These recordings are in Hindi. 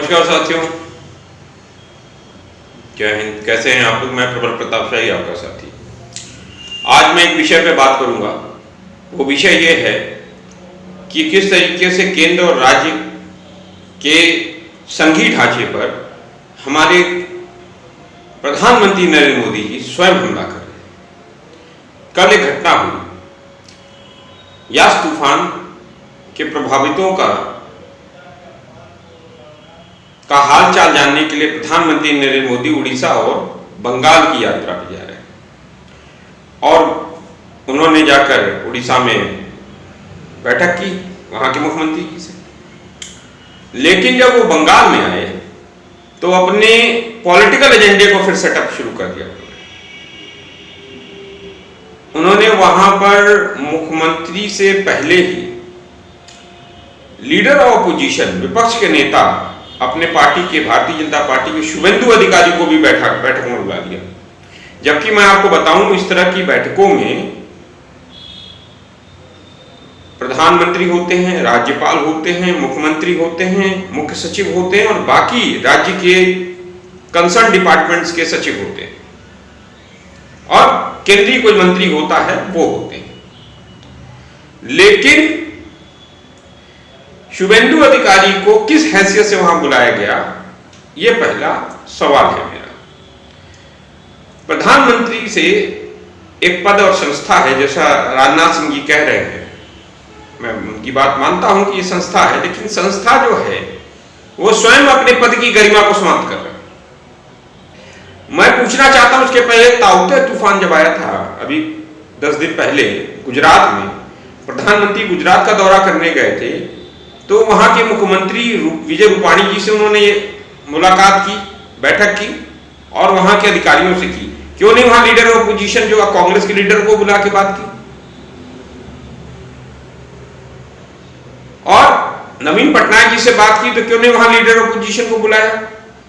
नमस्कार साथियों, जय हिंद। कैसे हैं आप लोग? मैं प्रबल प्रताप शाही आपका साथी। आज मैं एक विषय पे बात करूंगा। वो विषय ये है कि किस तरीके से केंद्र और राज्य के संघीय ढांचे पर हमारे प्रधानमंत्री नरेंद्र मोदी जी स्वयं हमला कर रहे हैं। कल एक घटना हुई, यास तूफान के प्रभावितों का हालचाल जानने के लिए प्रधानमंत्री नरेंद्र मोदी उड़ीसा और बंगाल की यात्रा पर जा रहे हैं और उन्होंने जाकर उड़ीसा में बैठक की वहां के मुख्यमंत्री जी से। लेकिन जब वो बंगाल में आए तो अपने पॉलिटिकल एजेंडे को फिर सेटअप शुरू कर दिया। उन्होंने वहां पर मुख्यमंत्री से पहले ही लीडर ऑफ अपोजिशन, विपक्ष के नेता, अपने पार्टी के, भारतीय जनता पार्टी के शुभेंदु अधिकारी को भी बैठक में बुला लिया। जबकि मैं आपको बताऊं, इस तरह की बैठकों में प्रधानमंत्री होते हैं, राज्यपाल होते हैं, मुख्यमंत्री होते हैं, मुख्य सचिव होते हैं और बाकी राज्य के कंसर्न डिपार्टमेंट्स के सचिव होते हैं और केंद्रीय कोई मंत्री होता है वो होते हैं। लेकिन शुभेंदु अधिकारी को किस हैसियत से वहां बुलाया गया, यह पहला सवाल है मेरा। प्रधानमंत्री से एक पद और संस्था है, जैसा राजनाथ सिंह जी कह रहे हैं, मैं उनकी बात मानता हूं कि ये संस्था है, लेकिन संस्था जो है वो स्वयं अपने पद की गरिमा को समाप्त कर रहे हैं। मैं पूछना चाहता हूं, उसके पहले ताउते तूफान जब आया था अभी 10 दिन पहले गुजरात में, प्रधानमंत्री गुजरात का दौरा करने गए थे तो वहां के मुख्यमंत्री विजय रूपाणी जी से उन्होंने ये मुलाकात की, बैठक की और वहां के अधिकारियों से की। क्यों नहीं वहां लीडर ऑफ अपोजिशन जो कांग्रेस के लीडर को बुला के बात की? और नवीन पटनायक जी से बात की तो क्यों नहीं वहां लीडर ऑफ अपोजिशन को बुलाया?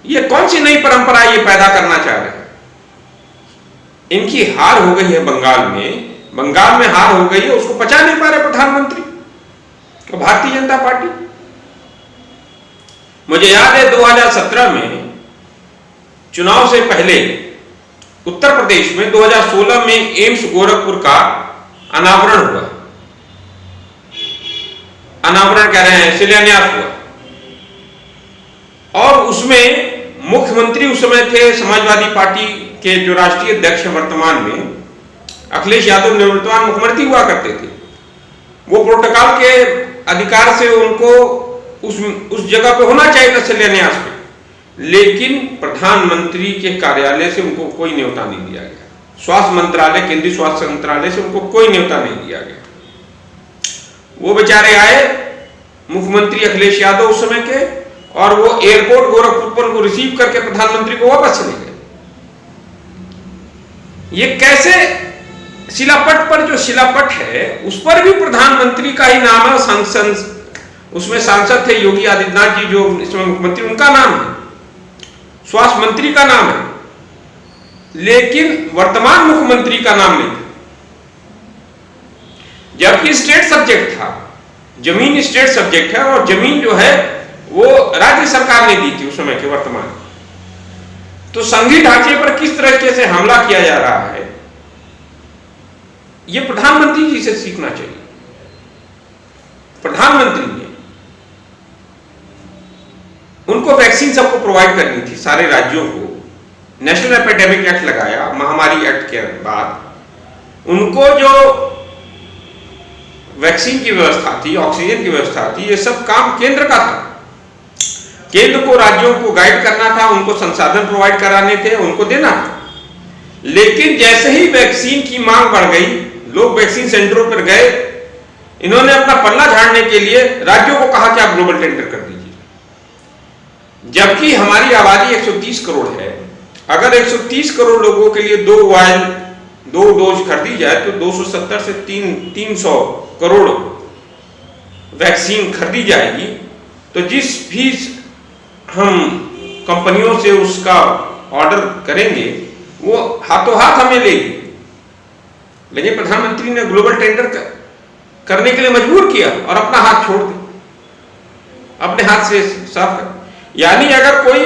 ये कौन सी नई परंपरा ये पैदा करना चाह रहे हैं? इनकी हार हो गई है बंगाल में हार हो गई है, उसको पचा नहीं पा रहे प्रधानमंत्री और भारतीय जनता पार्टी। मुझे याद है 2017 में चुनाव से पहले उत्तर प्रदेश में 2016 में एम्स गोरखपुर का अनावरण हुआ, अनावरण कह रहे हैं, शिलान्यास हुआ और उसमें मुख्यमंत्री उस समय थे समाजवादी पार्टी के जो राष्ट्रीय अध्यक्ष वर्तमान में अखिलेश यादव, निवर्तमान मुख्यमंत्री हुआ करते थे। वो प्रोटोकॉल के अधिकार से उनको उस जगह पे होना चाहिए था शिलान्यास पे, लेकिन प्रधानमंत्री के कार्यालय से उनको कोई न्योता नहीं दिया गया। स्वास्थ्य मंत्रालय, केंद्रीय स्वास्थ्य मंत्रालय से उनको कोई न्योता नहीं दिया गया। वो बेचारे आए, मुख्यमंत्री अखिलेश यादव उस समय के, और वो एयरपोर्ट गोरखपुर पर उनको रिसीव करके प्रधानमंत्री को वापस चले गए। ये कैसे? शिलापट पर, जो शिलापट है उस पर भी प्रधानमंत्री का ही नाम है, उसमें सांसद थे योगी आदित्यनाथ जी जो इसमें मुख्यमंत्री, उनका नाम है, स्वास्थ्य मंत्री का नाम है, लेकिन वर्तमान मुख्यमंत्री का नाम नहीं था। जबकि स्टेट सब्जेक्ट था, जमीन स्टेट सब्जेक्ट है और जमीन जो है वो राज्य सरकार ने दी थी उस समय के वर्तमान। तो संघीय ढांचे पर किस तरीके से हमला किया जा रहा है, ये प्रधानमंत्री जी से सीखना चाहिए। प्रधानमंत्री ने उनको वैक्सीन सबको प्रोवाइड करनी थी, सारे राज्यों को। नेशनल एपिडेमिक एक्ट लगाया, महामारी एक्ट के बाद उनको जो वैक्सीन की व्यवस्था थी, ऑक्सीजन की व्यवस्था थी, ये सब काम केंद्र का था। केंद्र को राज्यों को गाइड करना था, उनको संसाधन प्रोवाइड कराने थे, उनको देना था। लेकिन जैसे ही वैक्सीन की मांग बढ़ गई, लोग वैक्सीन सेंटरों पर गए, इन्होंने अपना पल्ला झाड़ने के लिए राज्यों को कहा कि आप ग्लोबल टेंडर कर दीजिए। जबकि हमारी आबादी 130 करोड़ है, अगर 130 करोड़ लोगों के लिए 2 डोज खरीदी जाए तो 270 से 300 करोड़ वैक्सीन खरीदी जाएगी। तो जिस भी हम कंपनियों से उसका ऑर्डर करेंगे वो हाथों हाथ हमें लेगी। लेकिन प्रधानमंत्री ने ग्लोबल टेंडर करने के लिए मजबूर किया और अपना हाथ छोड़ दिया, अपने हाथ से साफ कर। यानी अगर कोई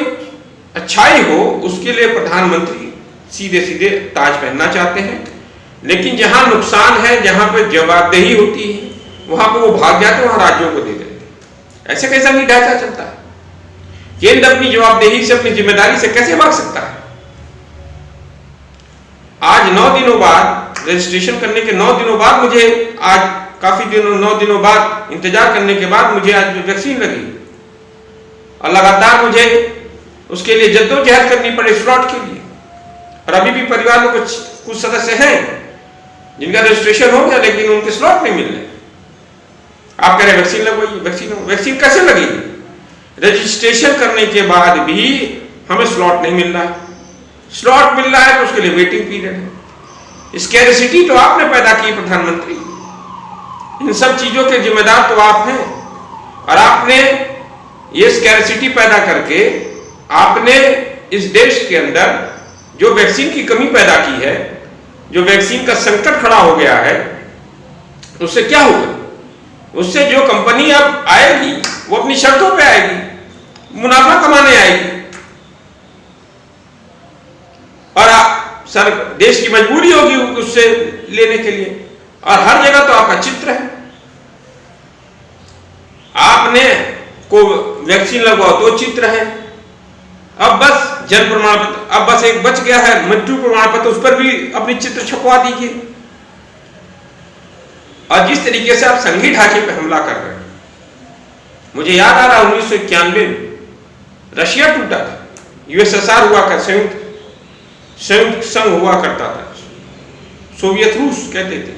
अच्छाई हो उसके लिए प्रधानमंत्री सीधे सीधे ताज पहनना चाहते हैं, लेकिन जहां नुकसान है, जहां पर जवाबदेही होती है, वहां पर वो भाग जाते हैं, वहां राज्यों को दे देते हैं। ऐसे कैसा नहीं ढांचा चलता है? केंद्र अपनी जवाबदेही से, अपनी जिम्मेदारी से कैसे भाग सकता है? आज 9 दिनों बाद रजिस्ट्रेशन करने के 9 दिनों बाद मुझे, आज काफी दिनों 9 दिनों बाद इंतजार करने के बाद मुझे आज वैक्सीन लगी, और लगातार मुझे उसके लिए जद्दोजहद करनी पड़े स्लॉट के लिए। और अभी भी परिवार में कुछ सदस्य हैं जिनका रजिस्ट्रेशन हो गया लेकिन उनके स्लॉट नहीं मिल रहे। आप कह रहे वैक्सीन लगवाइए, वैक्सीन कैसे लगेगी? रजिस्ट्रेशन करने के बाद भी हमें स्लॉट नहीं मिल रहा है। स्लॉट मिल रहा है तो उसके लिए वेटिंग पीरियड है। स्कैरसिटी तो आपने पैदा की प्रधानमंत्री, इन सब चीजों के जिम्मेदार तो आप हैं, और आपने ये स्कैरसिटी पैदा करके आपने इस देश के अंदर जो वैक्सीन की कमी पैदा की है, जो वैक्सीन का संकट खड़ा हो गया है, उससे क्या होगा? उससे जो कंपनी अब आएगी वो अपनी शर्तों पे आएगी, मुनाफा कमाने आएगी, और सर देश की मजबूरी होगी उससे लेने के लिए। और हर जगह तो आपका चित्र है, आपने को वैक्सीन लगवाओ तो चित्र है। अब बस जन्म प्रमाण पत्र, अब बस एक बच गया है मृत्यु प्रमाण पत्र, उस पर भी अपनी चित्र छपवा दीजिए। और जिस तरीके से आप संघीय ढांचे पर हमला कर रहे हैं, मुझे याद आ रहा 1991 में रशिया टूटा था, यूएसएसआर हुआ कर, संयुक्त संघ हुआ करता था, सोवियत रूस कहते थे,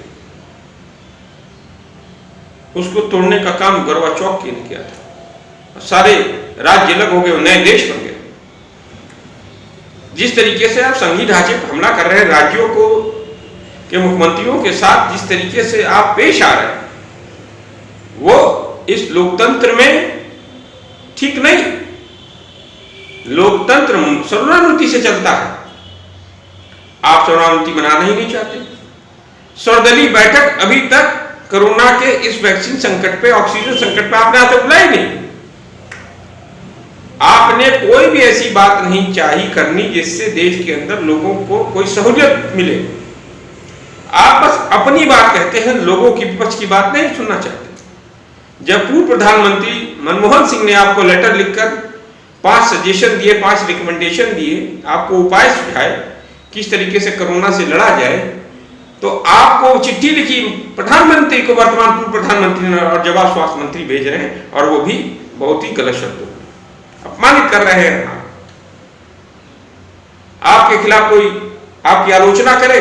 उसको तोड़ने का काम गोर्बाचोव ने किया था। सारे राज्य अलग हो गए, नए देश बन गए। जिस तरीके से आप संघीय ढांचे पर हमला कर रहे हैं, राज्यों को के मुख्यमंत्रियों के साथ जिस तरीके से आप पेश आ रहे हैं, वो इस लोकतंत्र में ठीक नहीं। लोकतंत्र सर्वोन्नति से चलता है, आप सर्वोन्नति बनाना ही नहीं चाहते। सर्वदलीय बैठक अभी तक कोरोना के इस वैक्सीन संकट पे, ऑक्सीजन संकट पे आपने हाथ बुलाई नहीं। आपने कोई भी ऐसी बात नहीं चाही करनी जिससे देश के अंदर लोगों को कोई सहूलियत मिले। आप बस अपनी बात कहते हैं, लोगों की विपक्ष की बात नहीं सुनना चाहते। जब पूर्व प्रधानमंत्री मनमोहन सिंह ने आपको लेटर लिखकर 5 सजेशन दिए, 5 रिकमेंडेशन दिए, आपको उपाय सुझाए किस तरीके से कोरोना से लड़ा जाए, तो आपको चिट्ठी लिखी प्रधानमंत्री को, वर्तमान पूर्व प्रधानमंत्री ने, और जवाब स्वास्थ्य मंत्री भेज रहे हैं, और वो भी बहुत ही गलत शब्दों में अपमानित कर रहे हैं। आपके खिलाफ कोई आपकी आलोचना करे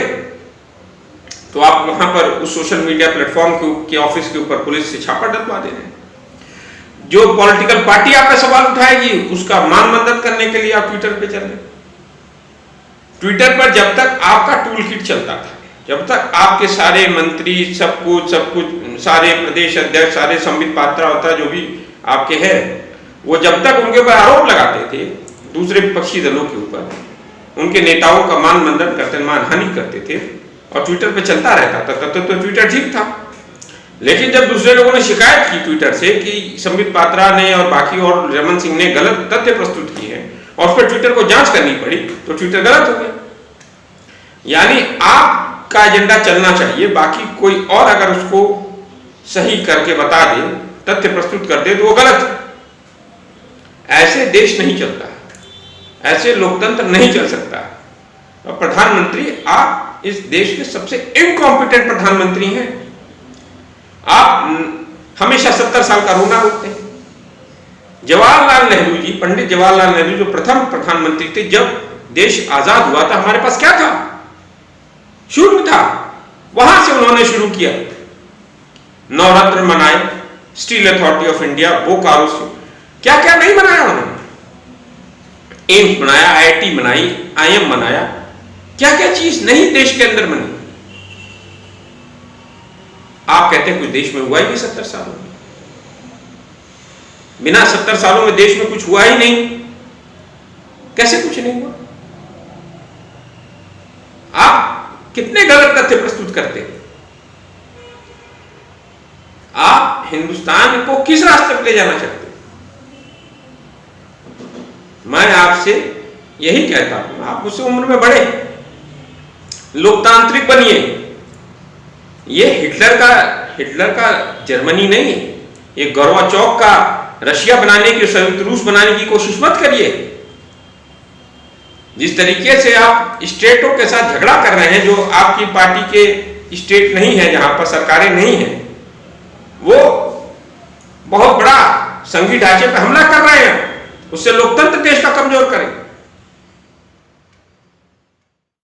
तो आप वहां पर उस सोशल मीडिया प्लेटफॉर्म के ऑफिस के ऊपर पुलिस से छापा डलवा दे रहे हैं। जो पॉलिटिकल पार्टी आप पे सवाल उठाएगी उसका मान मदद करने के लिए आप ट्विटर पे चल रहे। ट्विटर पर जब तक आपका टूल किट चलता था, जब तक आपके सारे मंत्री सब कुछ सारे प्रदेश अध्यक्ष, सारे संबित पात्रा होता जो भी आपके हैं, वो जब तक उनके ऊपर आरोप लगाते थे दूसरे विपक्षी दलों के ऊपर, उनके नेताओं का मान मंदन करते, मानहानि करते थे, और ट्विटर पे चलता रहता था, तब तक तो ट्विटर ठीक था। लेकिन जब दूसरे लोगों ने शिकायत की ट्विटर से कि संबित पात्रा ने और बाकी और रमन सिंह ने गलत तथ्य प्रस्तुत किए हैं, और उस पर ट्विटर को जांच करनी पड़ी, तो ट्विटर गलत हो गया। यानी आपका एजेंडा चलना चाहिए, बाकी कोई और अगर उसको सही करके बता दे, तथ्य प्रस्तुत कर दे, तो वो गलत है। ऐसे देश नहीं चलता, ऐसे लोकतंत्र नहीं चल सकता। और प्रधानमंत्री, आप इस देश के सबसे इनकॉम्पिटेंट प्रधानमंत्री हैं। आप हमेशा 70 साल का रोना रोकते हैं। जवाहरलाल नेहरू जी, पंडित जवाहरलाल नेहरू जो प्रथम प्रधानमंत्री थे, जब देश आजाद हुआ था, हमारे पास क्या था? शून्य था। वहां से उन्होंने शुरू किया, नवरत्न बनाए, steel authority of India, Bokaro से क्या क्या नहीं बनाया उन्होंने। एम्स बनाया, आईआईटी बनाई, आईएम बनाया, क्या क्या चीज नहीं देश के अंदर बनी। आप कहते हैं कुछ देश में हुआ ही नहीं 70 सालों में। बिना 70 सालों में देश में कुछ हुआ ही नहीं, कैसे कुछ नहीं हुआ? आप कितने गलत तथ्य प्रस्तुत करते हैं। आप हिंदुस्तान को किस रास्ते पर ले जाना चाहते हैं? मैं आपसे यही कहता हूं, आप मुझसे उम्र में बड़े, लोकतांत्रिक बनिए। ये हिटलर का जर्मनी नहीं है, ये गोर्बाचोव का रशिया बनाने की, संयुक्त रूस बनाने की कोशिश मत करिए। जिस तरीके से आप स्टेटों के साथ झगड़ा कर रहे हैं, जो आपकी पार्टी के स्टेट नहीं है, जहां पर सरकारें नहीं है, वो बहुत बड़ा संघीय ढांचे पर हमला कर रहे हैं, उससे लोकतंत्र देश का कमजोर करें।